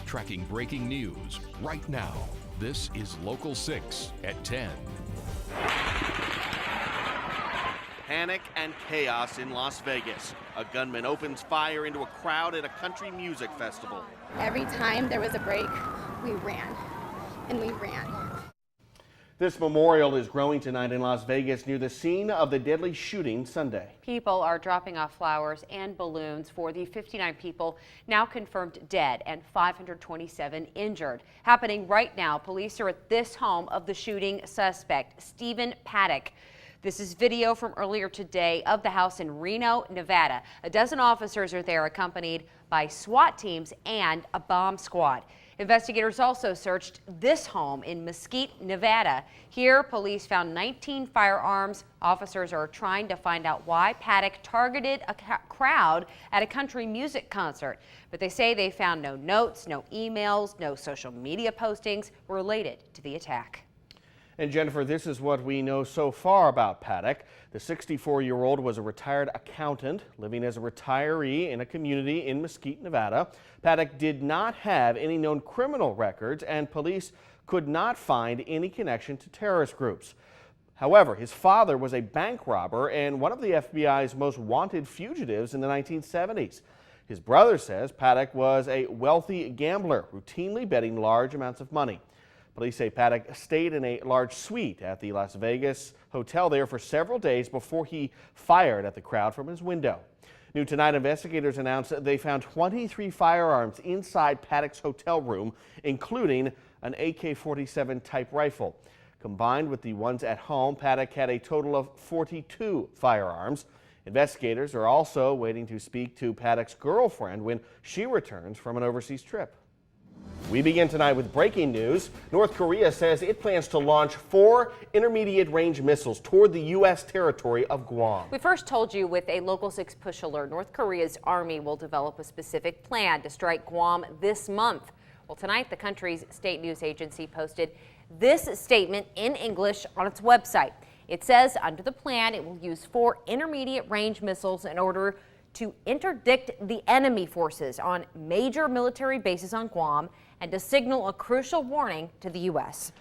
tracking breaking news right now. This is Local 6 at 10. Panic and chaos in Las Vegas. A gunman opens fire into a crowd at a country music festival. Every time there was a break, we ran and we ran. This memorial is growing tonight in Las Vegas near the scene of the deadly shooting Sunday. People are dropping off flowers and balloons for the 59 people now confirmed dead and 527 injured. Happening right now, police are at this home of the shooting suspect, Stephen Paddock. This is video from earlier today of the house in Reno, Nevada. A dozen officers are there accompanied by SWAT teams and a bomb squad. Investigators also searched this home in Mesquite, Nevada. Here, police found 19 firearms. Officers are trying to find out why Paddock targeted a crowd at a country music concert. But they say they found no notes, no emails, no social media postings related to the attack. And Jennifer, this is what we know so far about Paddock. The 64-year-old was a retired accountant living as a retiree in a community in Mesquite, Nevada. Paddock did not have any known criminal records, and police could not find any connection to terrorist groups. However, his father was a bank robber and one of the FBI's most wanted fugitives in the 1970s. His brother says Paddock was a wealthy gambler, routinely betting large amounts of money. Police say Paddock stayed in a large suite at the Las Vegas hotel there for several days before he fired at the crowd from his window. New tonight, investigators announced that they found 23 firearms inside Paddock's hotel room, including an AK-47 type rifle. Combined with the ones at home, Paddock had a total of 42 firearms. Investigators are also waiting to speak to Paddock's girlfriend when she returns from an overseas trip. We begin tonight with breaking news. North Korea says it plans to launch 4 intermediate-range missiles toward the U.S. territory of Guam. We first told you with a Local 6 push alert, North Korea's army will develop a specific plan to strike Guam this month. Well, tonight, the country's state news agency posted this statement in English on its website. It says under the plan, it will use 4 intermediate-range missiles in order to interdict the enemy forces on major military bases on Guam and to signal a crucial warning to the U.S.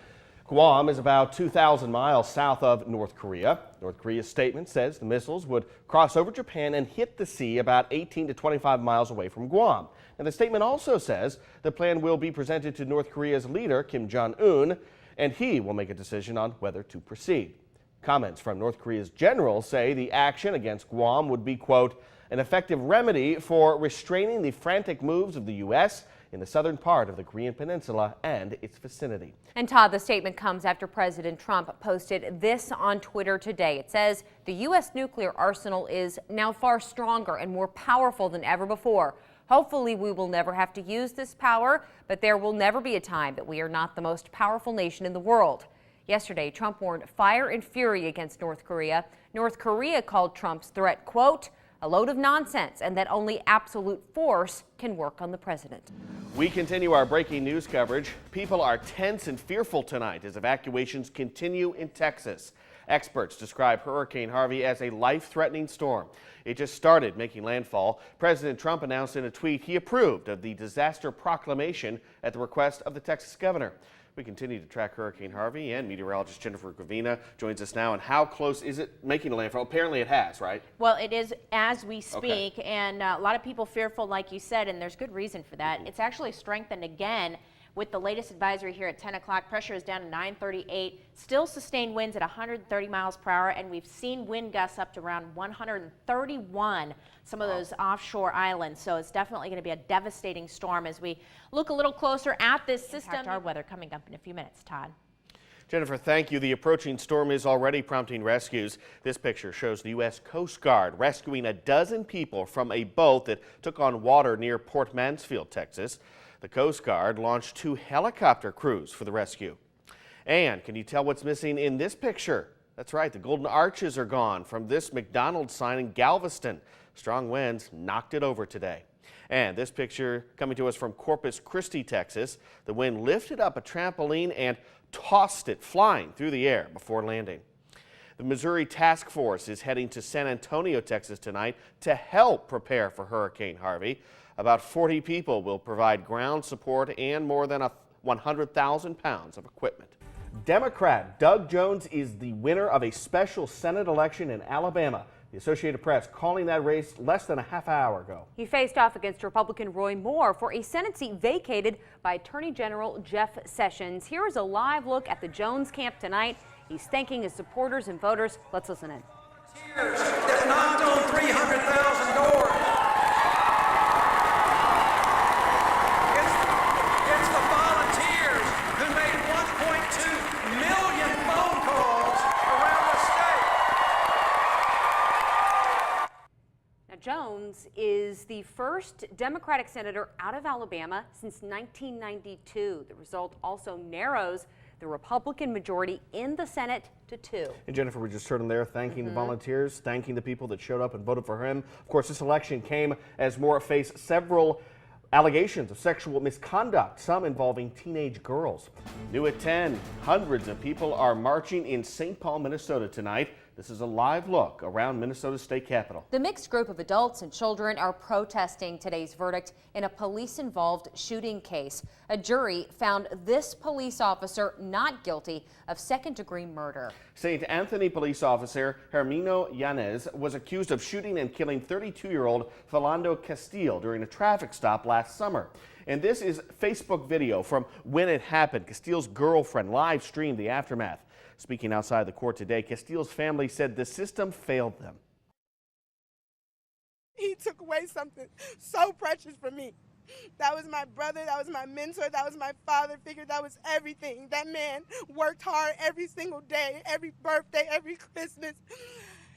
Guam is about 2,000 miles south of North Korea. North Korea's statement says the missiles would cross over Japan and hit the sea about 18 to 25 miles away from Guam. And the statement also says the plan will be presented to North Korea's leader, Kim Jong-un, and he will make a decision on whether to proceed. Comments from North Korea's general say the action against Guam would be, quote, an effective remedy for restraining the frantic moves of the U.S. in the southern part of the Korean Peninsula and its vicinity. And Todd, the statement comes after President Trump posted this on Twitter today. It says the U.S. nuclear arsenal is now far stronger and more powerful than ever before. Hopefully we will never have to use this power, but there will never be a time that we are not the most powerful nation in the world. Yesterday, Trump warned fire and fury against North Korea. North Korea called Trump's threat, quote, a load of nonsense, and that only absolute force can work on the president. We continue our breaking news coverage. People are tense and fearful tonight as evacuations continue in Texas. Experts describe Hurricane Harvey as a life-threatening storm. It just started making landfall. President Trump announced in a tweet he approved of the disaster proclamation at the request of the Texas governor. We continue to track Hurricane Harvey, and meteorologist Jennifer Gravina joins us now. And how close is it making a landfall? Apparently it has, right? Well, it is as we speak, and a lot of people fearful, like you said, and there's good reason for that. It's actually strengthened again with the latest advisory here at 10 o'clock. Pressure is down to 938. Still sustained winds at 130 miles per hour, and we've seen wind gusts up to around 131, some of those offshore islands. So it's definitely going to be a devastating storm as we look a little closer at this system. Our weather coming up in a few minutes, Todd. Jennifer, thank you. The approaching storm is already prompting rescues. This picture shows the U.S. Coast Guard rescuing a dozen people from a boat that took on water near Port Mansfield, Texas. The Coast Guard launched 2 helicopter crews for the rescue. And can you tell what's missing in this picture? That's right, the golden arches are gone from this McDonald's sign in Galveston. Strong winds knocked it over today. And this picture coming to us from Corpus Christi, Texas. The wind lifted up a trampoline and tossed it flying through the air before landing. The Missouri Task Force is heading to San Antonio, Texas tonight to help prepare for Hurricane Harvey. About 40 people will provide ground support and more than 100,000 pounds of equipment. Democrat Doug Jones is the winner of a special Senate election in Alabama. The Associated Press calling that race less than a half hour ago. He faced off against Republican Roy Moore for a Senate seat vacated by Attorney General Jeff Sessions. Here is a live look at the Jones camp tonight. He's thanking his supporters and voters. Let's listen in. That knocked on 300,000 doors. It's the volunteers who made 1.2 million phone calls around the state. Now, Jones is the first Democratic senator out of Alabama since 1992. The result also narrows the Republican majority in the Senate to 2. And Jennifer, we just heard him there thanking the volunteers, thanking the people that showed up and voted for him. Of course, this election came as Moore faced several allegations of sexual misconduct, some involving teenage girls. New at 10, hundreds of people are marching in St. Paul, Minnesota tonight. This is a live look around Minnesota's state capitol. The mixed group of adults and children are protesting today's verdict in a police-involved shooting case. A jury found this police officer not guilty of second-degree murder. St. Anthony police officer Hermino Yanez was accused of shooting and killing 32-year-old Philando Castile during a traffic stop last summer. And this is Facebook video from when it happened. Castile's girlfriend live streamed the aftermath. Speaking outside the court today, Castile's family said the system failed them. He took away something so precious from me. That was my brother, that was my mentor, that was my father figure, that was everything. That man worked hard every single day, every birthday, every Christmas.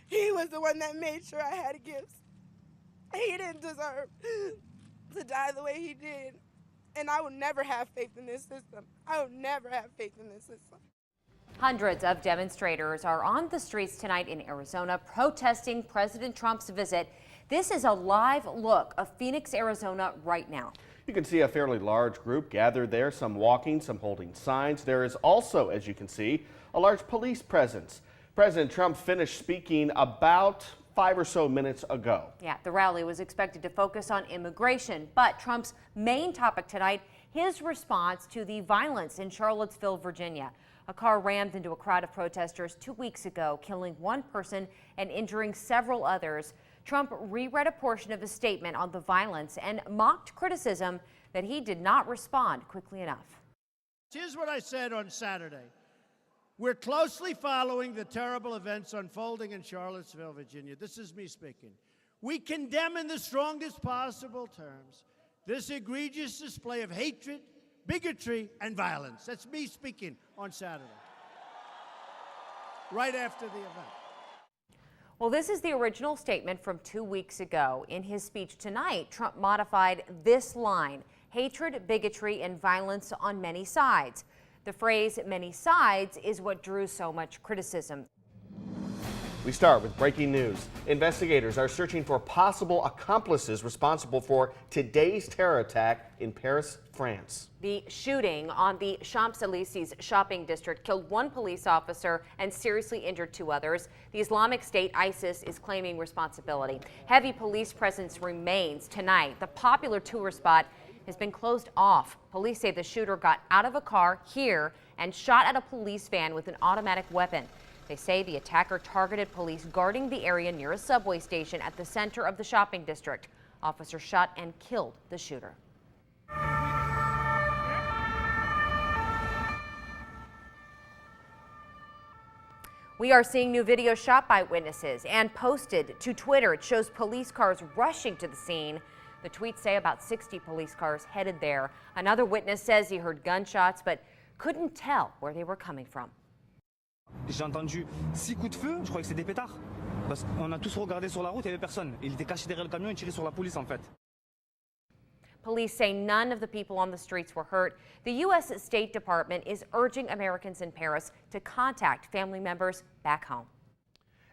He was the one that made sure I had gifts. He didn't deserve to die the way he did. And I will never have faith in this system. I will never have faith in this system. Hundreds of demonstrators are on the streets tonight in Arizona protesting President Trump's visit. This is a live look of Phoenix, Arizona right now. You can see a fairly large group gathered there, some walking, some holding signs. There is also, as you can see, a large police presence. President Trump finished speaking about 5 or so minutes ago. Yeah, the rally was expected to focus on immigration, but Trump's main topic tonight, his response to the violence in Charlottesville, Virginia. A car rammed into a crowd of protesters 2 weeks ago, killing one person and injuring several others. Trump reread a portion of his statement on the violence and mocked criticism that he did not respond quickly enough. Here's what I said on Saturday. We're closely following the terrible events unfolding in Charlottesville, Virginia. This is me speaking. We condemn in the strongest possible terms this egregious display of hatred, bigotry, and violence. That's me speaking on Saturday, right after the event. Well, this is the original statement from 2 weeks ago. In his speech tonight, Trump modified this line: hatred, bigotry, and violence on many sides. The phrase "many sides" is what drew so much criticism. We start with breaking news. Investigators are searching for possible accomplices responsible for today's terror attack in Paris, France. The shooting on the Champs-Élysées shopping district killed one police officer and seriously injured 2 others. The Islamic State, ISIS, is claiming responsibility. Heavy police presence remains tonight. The popular tourist spot has been closed off. Police say the shooter got out of a car here and shot at a police van with an automatic weapon. They say the attacker targeted police guarding the area near a subway station at the center of the shopping district. Officers shot and killed the shooter. We are seeing new video shot by witnesses and posted to Twitter. It shows police cars rushing to the scene. The tweets say about 60 police cars headed there. Another witness says he heard gunshots but couldn't tell where they were coming from. J'ai entendu 6 coups de feu, je crois que c'est des pétards. Parce qu'on a tous regardé sur la route, il n'y avait personne. Il était caché derrière le camion et tiré sur la police en fait. Police say none of the people on the streets were hurt. The U.S. State Department is urging Americans in Paris to contact family members back home.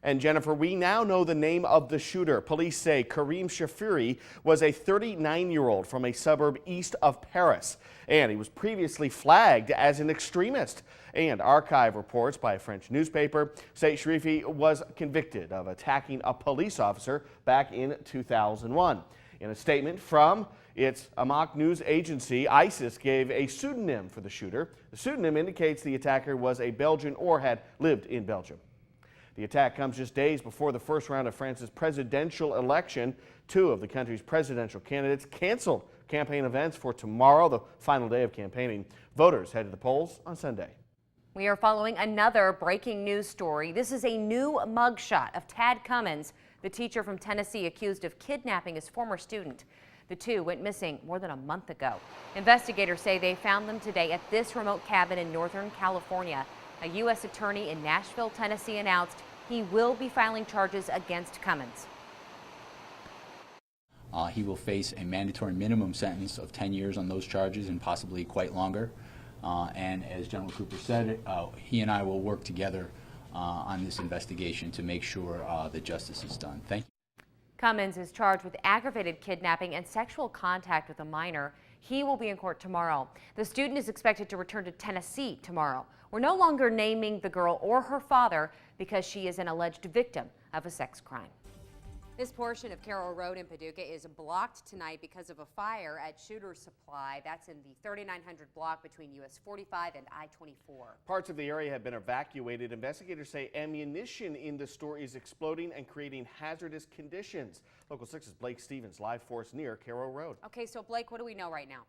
And Jennifer, we now know the name of the shooter. Police say Karim Shafiri was a 39-year-old from a suburb east of Paris, and he was previously flagged as an extremist. And archive reports by a French newspaper say Sharifi was convicted of attacking a police officer back in 2001. In a statement from its Amaq news agency, ISIS gave a pseudonym for the shooter. The pseudonym indicates the attacker was a Belgian or had lived in Belgium. The attack comes just days before the first round of France's presidential election. Two of the country's presidential candidates canceled campaign events for tomorrow, the final day of campaigning. Voters head to the polls on Sunday. We are following another breaking news story. This is a new mugshot of Tad Cummins, the teacher from Tennessee accused of kidnapping his former student. The two went missing more than a month ago. Investigators say they found them today at this remote cabin in Northern California. A U.S. attorney in Nashville, Tennessee announced he will be filing charges against Cummins. He will face a mandatory minimum sentence of 10 years on those charges and possibly quite longer. And as General Cooper said, he and I will work together on this investigation to make sure that justice is done. Thank you. Cummins is charged with aggravated kidnapping and sexual contact with a minor. He will be in court tomorrow. The student is expected to return to Tennessee tomorrow. We're no longer naming the girl or her father because she is an alleged victim of a sex crime. This portion of Carroll Road in Paducah is blocked tonight because of a fire at Shooter's Supply. That's in the 3900 block between US 45 and I-24. Parts of the area have been evacuated. Investigators say ammunition in the store is exploding and creating hazardous conditions. Local 6's Blake Stevens live for us near Carroll Road. Okay, so Blake, what do we know right now?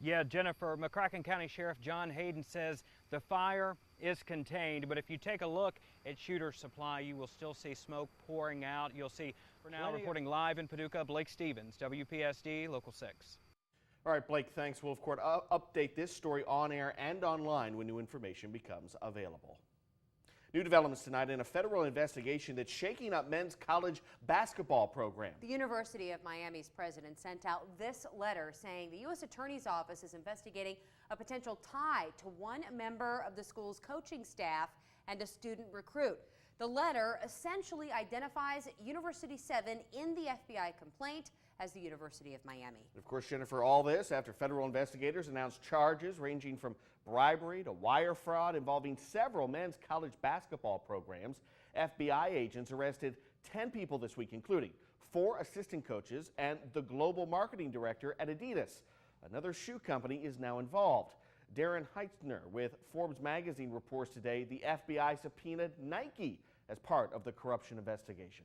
Yeah, Jennifer, McCracken County Sheriff John Hayden says the fire is contained, but if you take a look at Shooter's Supply, you will still see smoke pouring out. You'll see, for now, reporting live in Paducah, Blake Stevens, WPSD, Local 6. All right, Blake, thanks. We'll, of course, update this story on air and online when new information becomes available. New developments tonight in a federal investigation that's shaking up men's college basketball program. The University of Miami's president sent out this letter saying the U.S. Attorney's Office is investigating a potential tie to one member of the school's coaching staff and a student recruit. The letter essentially identifies University 7 in the FBI complaint as the University of Miami. Of course, Jennifer, all this after federal investigators announced charges ranging from bribery to wire fraud involving several men's college basketball programs. FBI agents arrested 10 people this week, including 4 assistant coaches and the global marketing director at Adidas. Another shoe company is now involved. Darren Heitzner with Forbes magazine reports today the FBI subpoenaed Nike as part of the corruption investigation.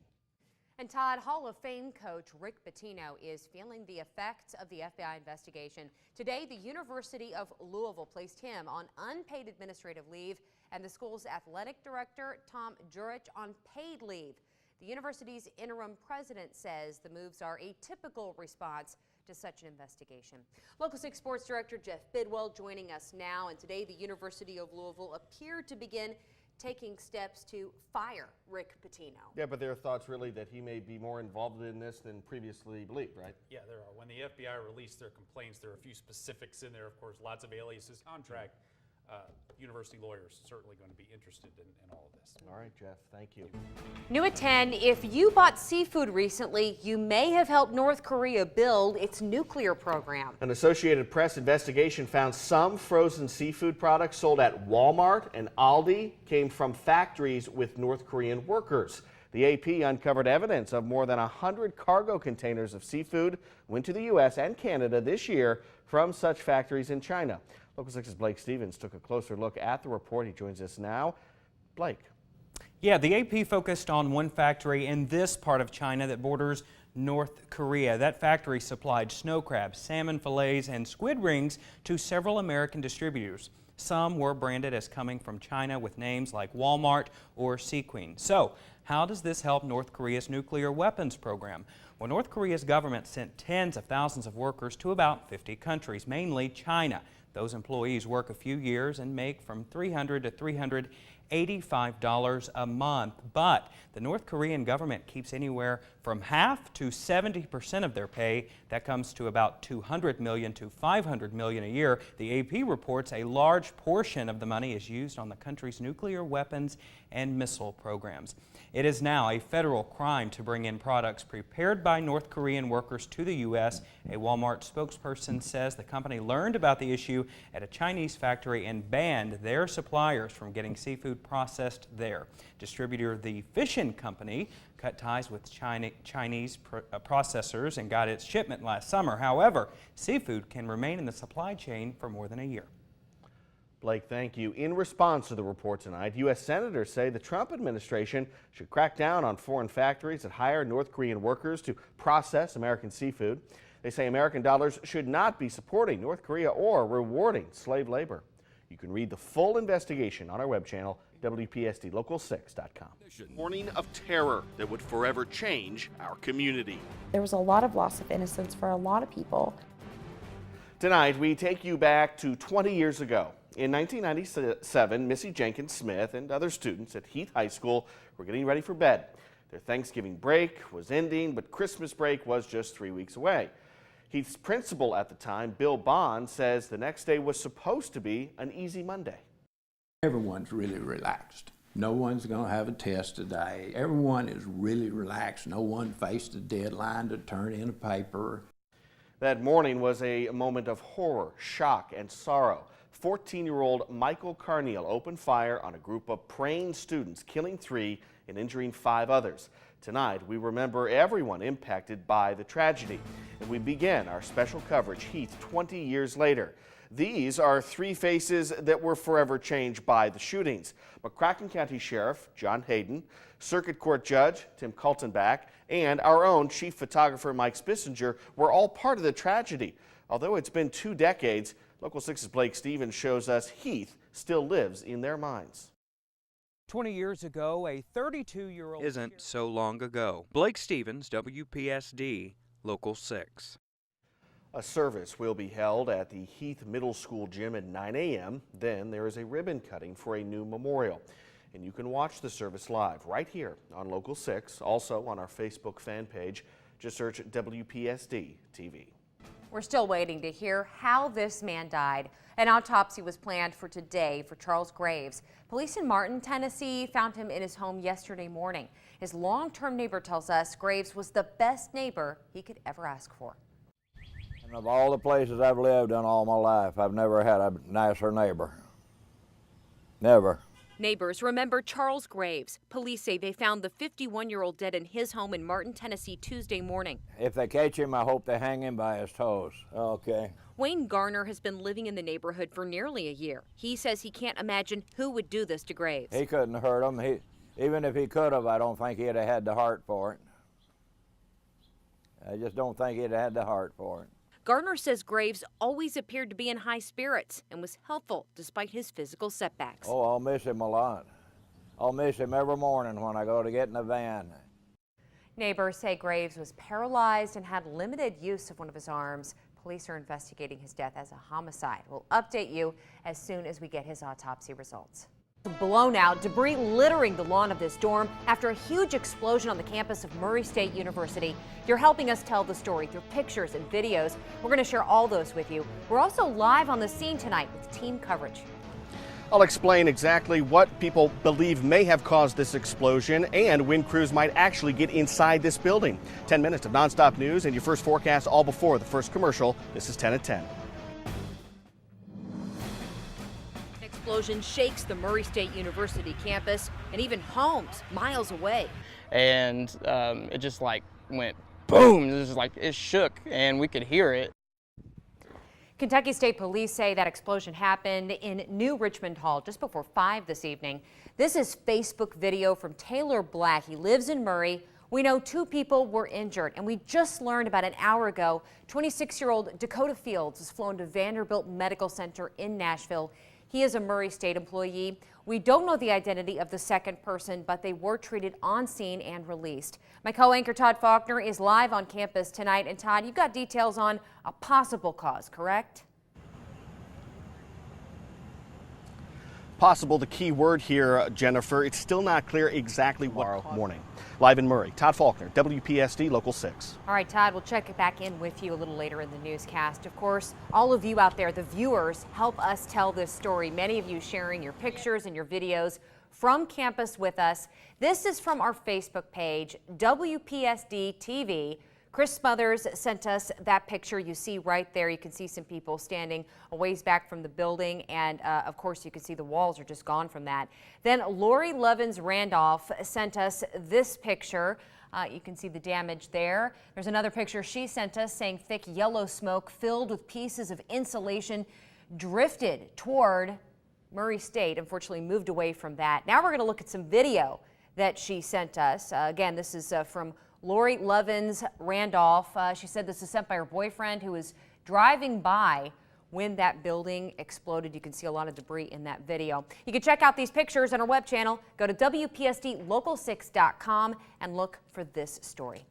And Todd, Hall of Fame coach Rick Pitino is feeling the effects of the FBI investigation. Today, the University of Louisville placed him on unpaid administrative leave and the school's athletic director, Tom Jurich, on paid leave. The university's interim president says the moves are a typical response to such an investigation. Local 6 Sports Director Jeff Bidwell joining us now, and today the University of Louisville appeared to begin taking steps to fire Rick Pitino. Yeah, but there are thoughts really that he may be more involved in this than previously believed, right? Yeah, there are. When the FBI released their complaints, there are a few specifics in there, of course, lots of aliases, contract. University lawyers certainly going to be interested in all of this. All right, Jeff, thank you. New at 10, if you bought seafood recently, you may have helped North Korea build its nuclear program. An Associated Press investigation found some frozen seafood products sold at Walmart and Aldi came from factories with North Korean workers. The AP uncovered evidence of more than 100 cargo containers of seafood went to the U.S. and Canada this year from such factories in China. Local 6's Blake Stevens took a closer look at the report. He joins us now. Blake. Yeah, the AP focused on one factory in this part of China that borders North Korea. That factory supplied snow crabs, salmon fillets, and squid rings to several American distributors. Some were branded as coming from China with names like Walmart or Sequin. So, how does this help North Korea's nuclear weapons program? Well, North Korea's government sent tens of thousands of workers to about 50 countries, mainly China. Those employees work a few years and make from $300 to $385 a month. But the North Korean government keeps anywhere from half to 70% of their pay. That comes to about $200 million to $500 million a year. The AP reports a large portion of the money is used on the country's nuclear weapons and missile programs. It is now a federal crime to bring in products prepared by North Korean workers to the U.S. A Walmart spokesperson says the company learned about the issue at a Chinese factory and banned their suppliers from getting seafood seafood processed there. Distributor The Fishin' Company cut ties with Chinese processors and got its shipment last summer. However, seafood can remain in the supply chain for more than a year. Blake, thank you. In response to the report tonight, U.S. senators say the Trump administration should crack down on foreign factories that hire North Korean workers to process American seafood. They say American dollars should not be supporting North Korea or rewarding slave labor. You can read the full investigation on our web channel, WPSDLocal6.com. Warning of terror that would forever change our community. There was a lot of loss of innocence for a lot of people. Tonight, we take you back to 20 years ago. In 1997, Missy Jenkins Smith and other students at Heath High School were getting ready for bed. Their Thanksgiving break was ending, but Christmas break was just 3 weeks away. Heath's principal at the time, Bill Bond, says the next day was supposed to be an easy Monday. Everyone's really relaxed. No one's going to have a test today. Everyone is really relaxed. No one faced a deadline to turn in a paper. That morning was a moment of horror, shock, and sorrow. 14-year-old Michael Carneal opened fire on a group of praying students, killing 3 and injuring 5 others. Tonight, we remember everyone impacted by the tragedy, and we begin our special coverage, Heath, 20 years later. These are 3 faces that were forever changed by the shootings. McCracken County Sheriff John Hayden, Circuit Court Judge Tim Kaltenbach, and our own Chief Photographer Mike Spissinger were all part of the tragedy. Although it's been 2 decades, Local 6's Blake Stevens shows us Heath still lives in their minds. 20 years ago, a 32-year-old isn't so long ago. Blake Stevens, WPSD, Local 6. A service will be held at the Heath Middle School gym at 9 a.m. Then there is a ribbon cutting for a new memorial. And you can watch the service live right here on Local 6, also on our Facebook fan page. Just search WPSD TV. We're still waiting to hear how this man died. An autopsy was planned for today for Charles Graves. Police in Martin, Tennessee found him in his home yesterday morning. His long-term neighbor tells us Graves was the best neighbor he could ever ask for. And of all the places I've lived in all my life, I've never had a nicer neighbor. Never. Neighbors remember Charles Graves. Police say they found the 51-year-old dead in his home in Martin, Tennessee Tuesday morning. If they catch him, I hope they hang him by his toes. Okay. Wayne Garner has been living in the neighborhood for nearly a year. He says he can't imagine who would do this to Graves. He couldn't hurt him. Even if he could have, I don't think he'd have had the heart for it. I just don't think he'd have had the heart for it. Garner says Graves always appeared to be in high spirits and was helpful despite his physical setbacks. Oh, I'll miss him a lot. I'll miss him every morning when I go to get in the van. Neighbors say Graves was paralyzed and had limited use of one of his arms. Police are investigating his death as a homicide. We'll update you as soon as we get his autopsy results. Blown out, debris littering the lawn of this dorm after a huge explosion on the campus of Murray State University. You're helping us tell the story through pictures and videos. We're going to share all those with you. We're also live on the scene tonight with team coverage. I'll explain exactly what people believe may have caused this explosion and when crews might actually get inside this building. 10 minutes of nonstop news and your first forecast all before the first commercial. This is 10 at 10. Explosion shakes the Murray State University campus and even homes miles away. And it just like went boom. It was like it shook and we could hear it. Kentucky State Police say that explosion happened in New Richmond Hall just before 5 this evening. This is Facebook video from Taylor Black. He lives in Murray. We know 2 people were injured, and we just learned about an hour ago 26-year-old Dakota Fields was flown to Vanderbilt Medical Center in Nashville. He is a Murray State employee. We don't know the identity of the second person, but they were treated on scene and released. My co-anchor Todd Faulkner is live on campus tonight. And Todd, you've got details on a possible cause, correct? Possible, the key word here, Jennifer. It's still not clear exactly tomorrow morning. Live in Murray, Todd Faulkner, WPSD Local 6. All right, Todd, we'll check back in with you a little later in the newscast. Of course, all of you out there, the viewers, help us tell this story. Many of you sharing your pictures and your videos from campus with us. This is from our Facebook page, WPSD TV. Chris Smothers sent us that picture you see right there. You can see some people standing a ways back from the building, and of course you can see the walls are just gone from that. Then Lori Lovins Randolph sent us this picture. You can see the damage there. There's another picture she sent us saying thick yellow smoke filled with pieces of insulation drifted toward Murray State. Unfortunately moved away from that. Now we're going to look at some video that she sent us. Again, this is from Lori Lovins Randolph. She said this is sent by her boyfriend who was driving by when that building exploded. You can see a lot of debris in that video. You can check out these pictures on our web channel. Go to WPSDLocal6.com and look for this story.